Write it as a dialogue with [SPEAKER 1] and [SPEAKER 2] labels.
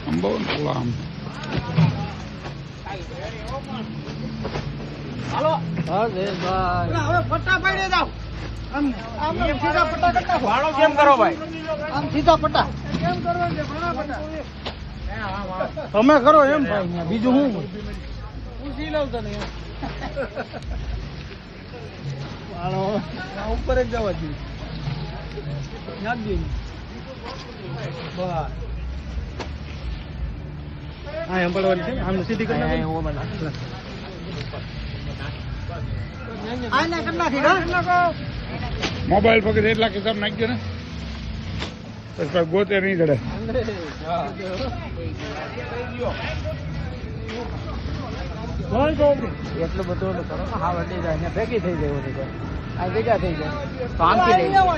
[SPEAKER 1] અંબો આમ
[SPEAKER 2] હાલો હા જય ભાઈ હવે પટ્ટા પાડી જાવ આમ સીધા પટ્ટા કરતા ભાડો કેમ કરો ભાઈ આમ સીધા પટ્ટા કેમ કરવા છે ઘણા પટ્ટા તમે કરો એમ ભાઈ બીજું હું પૂછી લઉં તને હાલો ઉપર જ જવા દે યાદ દે બસ હા એમ પડવાની છે આમ સીધી કરી નાખો આને કરી નાખી
[SPEAKER 1] મોબાઈલ પકડી એટલા કિતાબ નાખજો ને પછી ગોતે નહીં ચડે
[SPEAKER 2] એટલું બધું કરો હા વધી જાય ભેગી થઈ જાય આ ભેગા થઈ જાય તો આમથી